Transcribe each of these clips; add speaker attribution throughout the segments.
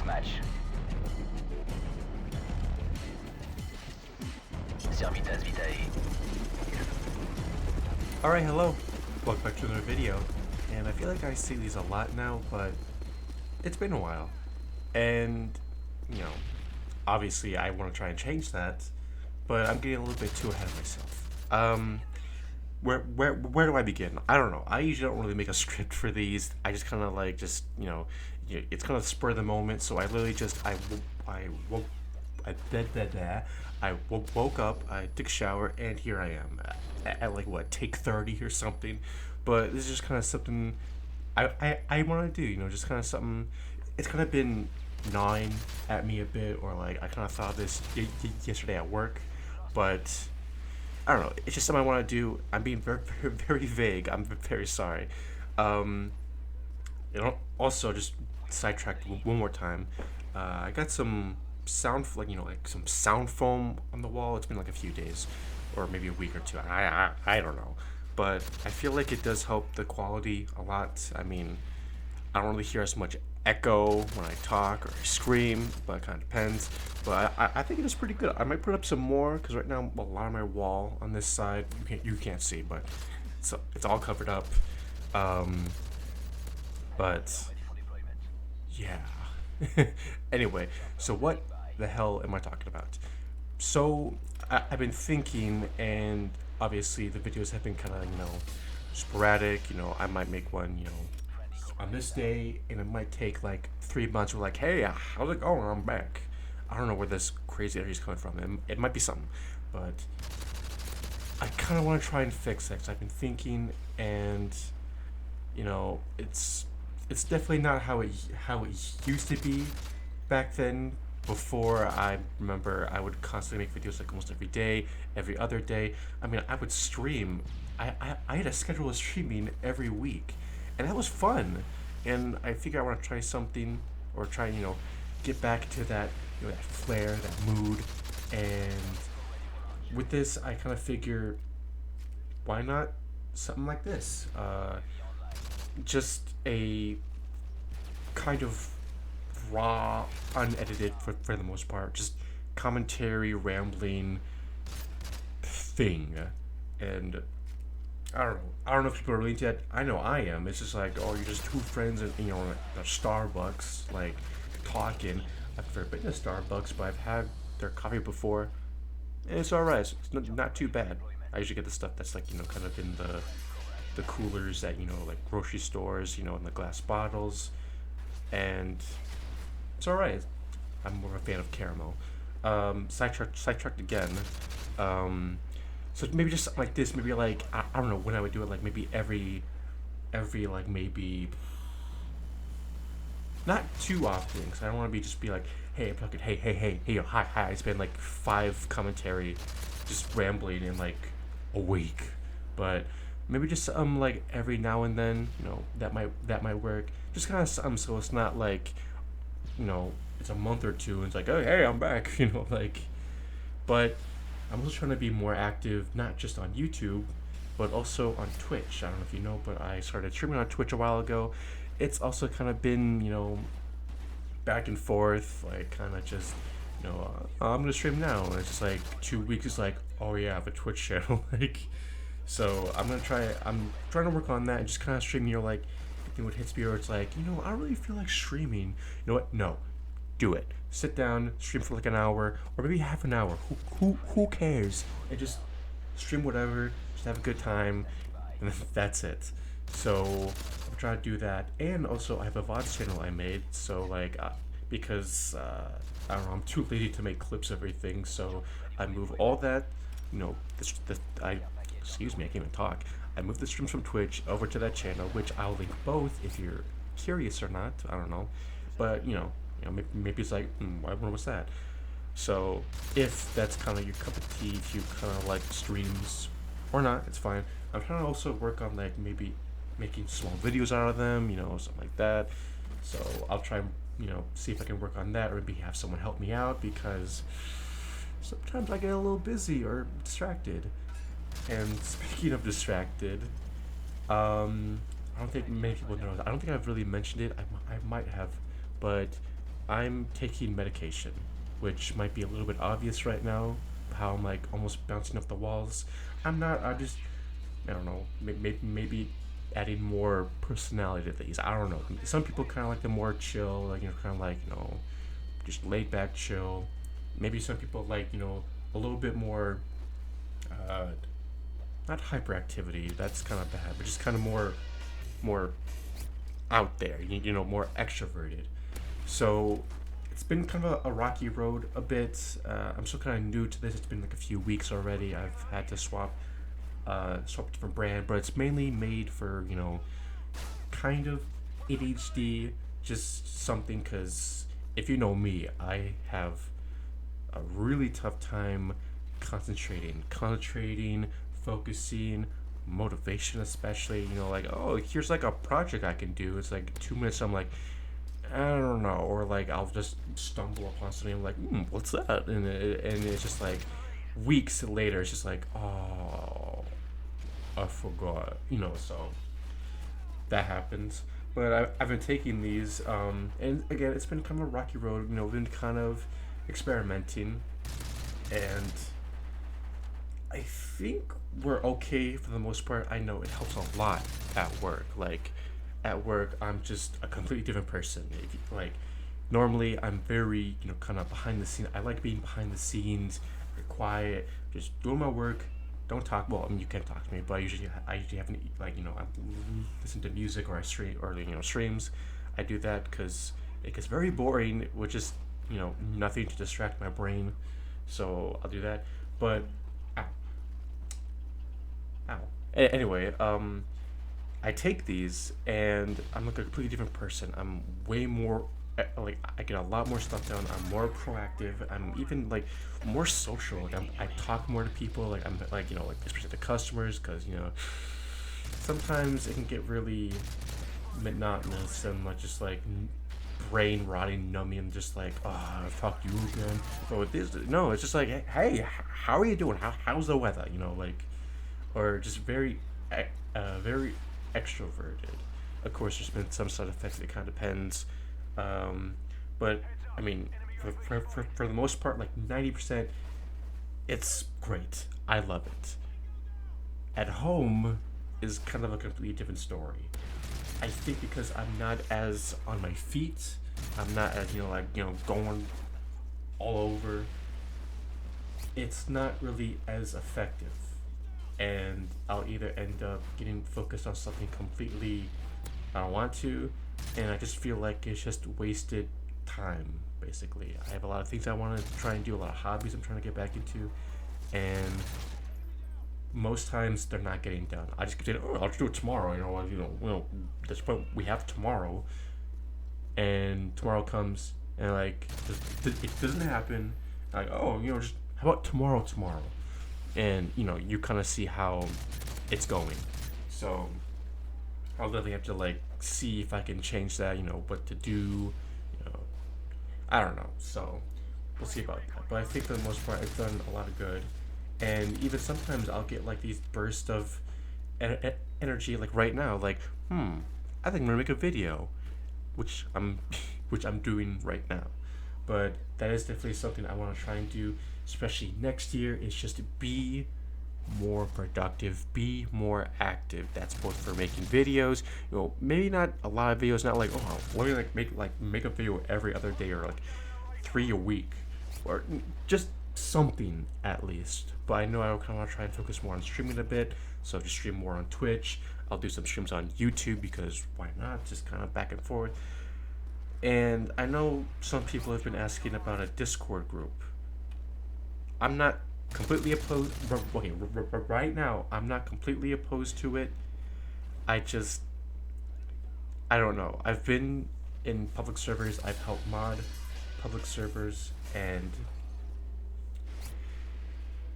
Speaker 1: deathmatch. Servitas Vitae.
Speaker 2: Alright, hello. Welcome back to another video. And I feel like I see these a lot now, but it's been a while. And, obviously I want to try and change that, but I'm getting a little bit too ahead of myself. Where do I begin? I don't know. I usually don't really make a script for these. I just kind of like, it's kind of spur of the moment, so I literally just, woke up, I took a shower, and here I am at like what, take 30 or something. But this is just kind of something I want to do. Just kind of something. It's kind of been gnawing at me a bit, or like I kind of thought of this yesterday at work, but I don't know. It's just something I want to do. I'm being very vague. I'm very sorry. Um, Also, just sidetracked one more time. I got some like some sound foam on the wall. It's been like a few days, or maybe a week or two. I don't know, but I feel like it does help the quality a lot. I mean, I don't really hear as much echo when I talk or I scream, but it kind of depends. But I think it is pretty good. I might put up some more because right now a lot of my wall on this side you can't see, but it's all covered up. Um, but yeah. Anyway, so what the hell am I talking about? So I've been thinking, and obviously the videos have been kind of sporadic. I might make one on this day, and it might take like 3 months. We're like, hey, how's it going? I'm back. I don't know where this crazy energy is coming from. It might be something, but I kind of want to try and fix it. 'Cause I've been thinking, and it's definitely not how it used to be back then. Before, I remember I would constantly make videos like almost every day, every other day. I mean, I would stream. I had a schedule of streaming every week, and that was fun. And I figure I want to try something, or try get back to that that flair, that mood. And with this, I kind of figure, why not something like this? Just a kind of raw, unedited for the most part, just commentary, rambling thing. And I don't know if people are really into that. I know I am. It's just like, oh, you're just two friends and at Starbucks, like talking. I've never been to Starbucks, but I've had their coffee before, and it's alright. It's not too bad. I usually get the stuff that's like kind of in the coolers at like grocery stores, in the glass bottles, and it's alright. I'm more of a fan of caramel. Sidetracked again. So maybe just something like this. Maybe like I don't know when I would do it. Like maybe every like maybe not too often, because I don't want to be like, hey, I'm talking, hey, yo, hi. I spend like 5 commentary, just rambling in like a week, but maybe just like every now and then, that might work. Just kind of something, so it's not like, it's a month or two, and it's like, oh, hey, I'm back, like. But I'm also trying to be more active, not just on YouTube, but also on Twitch. I don't know if you know, but I started streaming on Twitch a while ago. It's also kind of been, back and forth, like kind of just, I'm gonna stream now, and it's just like 2 weeks. It's like, oh yeah, I have a Twitch channel, like. So I'm trying to work on that and just kind of stream. Like, I think what hits me, where it's like, I don't really feel like streaming. You know what? No, do it. Sit down, stream for like an hour or maybe half an hour. Who cares? And just stream whatever. Just have a good time, and that's it. So I'm trying to do that, and also I have a VODs channel I made. So like, because I don't know, I'm too lazy to make clips of everything. So I move all that. I excuse me, I can't even talk. I moved the streams from Twitch over to that channel, which I'll link both if you're curious or not. I don't know, but maybe it's like, I wonder what's that. So if that's kind of your cup of tea, if you kind of like streams or not, it's fine. I'm trying to also work on like maybe making small videos out of them, something like that. So I'll try, see if I can work on that, or maybe have someone help me out, because sometimes I get a little busy or distracted. And speaking of distracted, I don't think many people know that. I don't think I've really mentioned it. I might have, but I'm taking medication, which might be a little bit obvious right now. How I'm like almost bouncing off the walls. I'm not. I don't know. Maybe adding more personality to these. I don't know. Some people kind of like the more chill, like kind of like just laid back, chill. Maybe some people like a little bit more, uh, not hyperactivity. That's kind of bad, but just kind of more out there. More extroverted. So it's been kind of a rocky road a bit. I'm still kind of new to this. It's been like a few weeks already. I've had to swap a different brand, but it's mainly made for kind of ADHD, just something. Because if you know me, I have a really tough time concentrating, focusing, motivation, especially. Like, oh, here's like a project I can do. It's like 2 minutes. I'm like, I don't know, or like I'll just stumble upon something. I'm like, what's that? And it's just like weeks later, it's just like, oh, I forgot. So that happens. But I've been taking these, and again, it's been kind of a rocky road. Been kind of experimenting, and I think we're okay for the most part. I know it helps a lot at work. Like, at work, I'm just a completely different person. Like, normally I'm very, kind of behind the scenes. I like being behind the scenes, very quiet, just doing my work. Don't talk. Well, I mean, you can talk to me, but I usually have like, I listen to music or I stream or streams. I do that because it gets very boring with just nothing to distract my brain. So I'll do that. But ow, ow. Anyway, I take these and I'm like a completely different person. I'm way more like I get a lot more stuff done. I'm more proactive. I'm even like more social. Like I talk more to people. Like I'm like like especially the customers, because sometimes it can get really monotonous and like just like brain rotting, numbing, and just like, oh, I've talked to you again. But with this, no, it's just like, hey, how are you doing? How's the weather? Like, or just very extroverted. Of course, there's been some side effects. It kind of depends. But I mean, for the most part, like 90%, it's great. I love it. At home is kind of a completely different story. I think because I'm not as on my feet, I'm not as like going all over. It's not really as effective, and I'll either end up getting focused on something completely I don't want to, and I just feel like it's just wasted time. Basically, I have a lot of things I want to try and do, a lot of hobbies I'm trying to get back into, and most times they're not getting done. I just keep saying, "Oh, I'll just do it tomorrow." That's what we have tomorrow, and tomorrow comes, and like it doesn't happen. Like, oh, just how about tomorrow, and you kind of see how it's going. So I'll definitely have to like see if I can change that. What to do. I don't know. So we'll see about that. But I think for the most part, it's done a lot of good. And even sometimes I'll get like these bursts of energy, like right now, like, I think I'm gonna make a video, which I'm, which I'm doing right now. But that is definitely something I want to try and do, especially next year. Is just to be more productive, be more active. That's both for making videos. Maybe not a lot of videos. Not like, oh, let me make a video every other day, or like 3 a week, or just something at least. But I know I kind of want to try and focus more on streaming a bit. So just stream more on Twitch. I'll do some streams on YouTube, because why not? Just kind of back and forth. And I know some people have been asking about a Discord group. I'm not completely opposed. Okay, right now, I'm not completely opposed to it. I don't know. I've been in public servers. I've helped mod public servers, and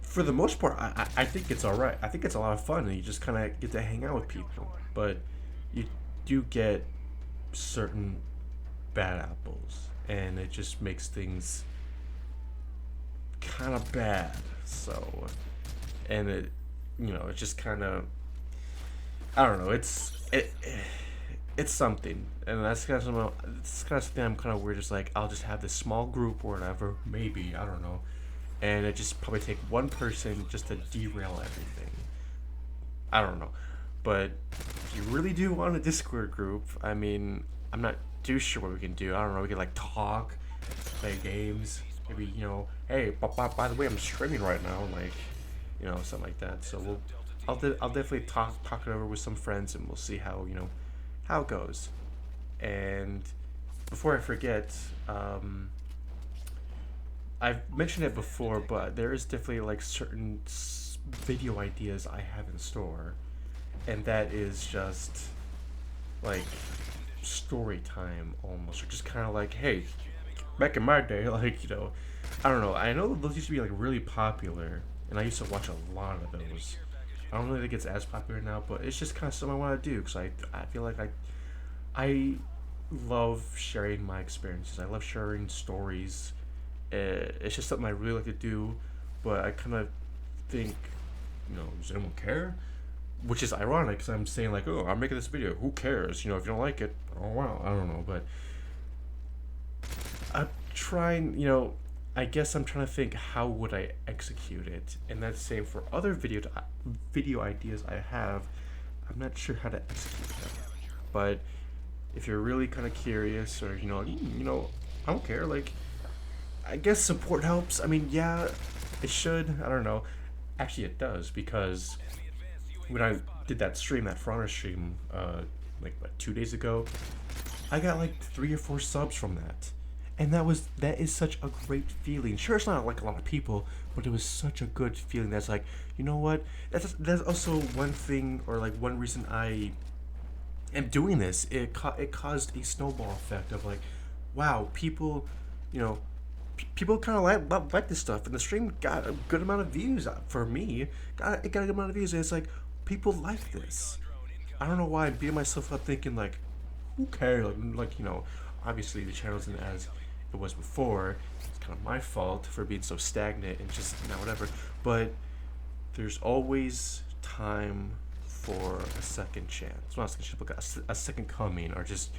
Speaker 2: for the most part, I think it's all right. I think it's a lot of fun, and you just kind of get to hang out with people. But you do get certain bad apples, and it just makes things kind of bad. So, and it just kind of, I don't know. it's something, and that's kind of something. It's kind of something I'm kind of weird. Just like I'll just have this small group or whatever, maybe I don't know, and it just probably take one person just to derail everything. I don't know, but if you really do want a Discord group, I mean, I'm not too sure what we can do. I don't know. We could like talk, play games, maybe hey, by the way, I'm streaming right now, like something like that. So I'll definitely talk it over with some friends, and we'll see how how it goes. And before I forget, I've mentioned it before, but there is definitely like certain video ideas I have in store, and that is just like story time almost, or just kind of like, hey, back in my day, like I don't know. I know those used to be like really popular, and I used to watch a lot of those. I don't really think it's as popular now, but it's just kind of something I want to do because I feel like I love sharing my experiences. I love sharing stories. It's just something I really like to do, but I kind of think, does anyone care? Which is ironic because I'm saying like, oh, I'm making this video. Who cares? If you don't like it, oh wow, I don't know. But I'm trying. I guess I'm trying to think how would I execute it, and that's the same for other video ideas I have. I'm not sure how to execute them, but if you're really kind of curious, or I don't care. Like, I guess support helps. I mean, yeah, it should. I don't know. Actually, it does because when I did that stream, that For Honor stream, like what, 2 days ago, I got like 3 or 4 subs from that, and that is such a great feeling. Sure, it's not like a lot of people, but it was such a good feeling. That's like, you know what? That's also one thing, or like one reason I am doing this. It caused a snowball effect of like, wow, people, you know, people kind of like this stuff, and the stream got a good amount of views for me. It got a good amount of views, and it's like people like this. I don't know why I'm beating myself up thinking like, who cares? Like obviously the channel isn't as it was before. It's kind of my fault for being so stagnant and just whatever. But there's always time for a second chance. Not a second chance, but a second coming, or just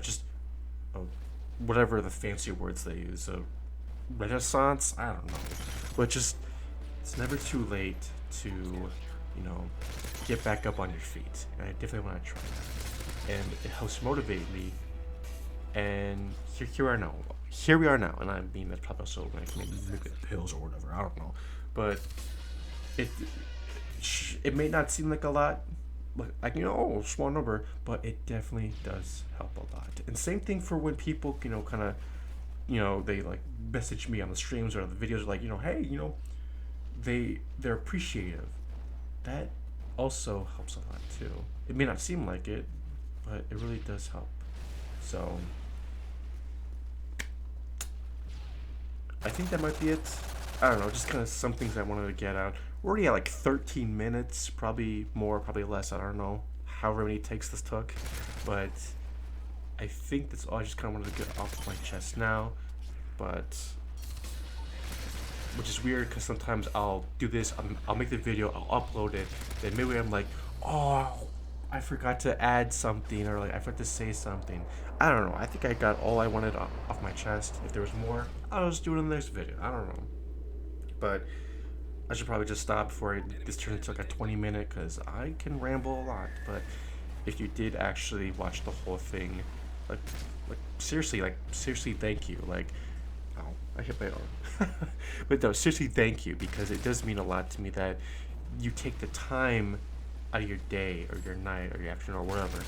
Speaker 2: just a, whatever the fancy words they use. A renaissance. I don't know, but just it's never too late to get back up on your feet. And I definitely want to try that, and it helps motivate me. And here we are now. Here we are now, and I mean that's probably also like maybe pills or whatever. I don't know, but it it may not seem like a lot, like small number, but it definitely does help a lot. And same thing for when people kind of they like message me on the streams or the videos like hey they're appreciative. That also helps a lot too. It may not seem like it, but it really does help. So I think that might be it. I don't know, just kind of some things I wanted to get out. We're already at like 13 minutes, probably more, probably less. I don't know however many takes this took, but I think that's all. I just kind of wanted to get off my chest now, but which is weird because sometimes I'll do this, I'll make the video, I'll upload it, then maybe I'm like, oh, I forgot to add something, or like I forgot to say something. I don't know. I think I got all I wanted off my chest. If there was more, I'll just do it in the next video. I don't know. But I should probably just stop before this turns into like a 20-minute, because I can ramble a lot. But if you did actually watch the whole thing, like seriously, thank you. Like, ow, I hit my arm. But no, seriously, thank you, because it does mean a lot to me that you take the time out of your day or your night or your afternoon or whatever,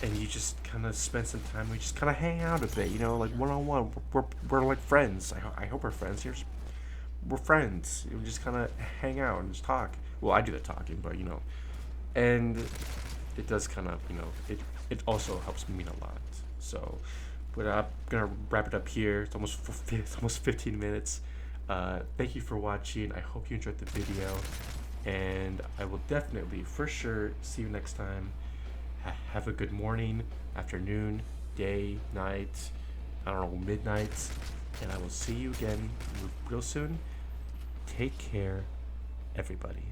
Speaker 2: and you just kind of spend some time. We just kind of hang out a bit, like one-on-one. We're like friends. I hope we're friends. We're friends. We just kind of hang out and just talk. Well, I do the talking, but and it does kind of it also helps me a lot. So, but I'm gonna wrap it up here. It's almost 15 minutes. Thank you for watching. I hope you enjoyed the video, and I will definitely, for sure, see you next time. Have a good morning, afternoon, day, night, I don't know, midnight, and I will see you again real soon. Take care, everybody.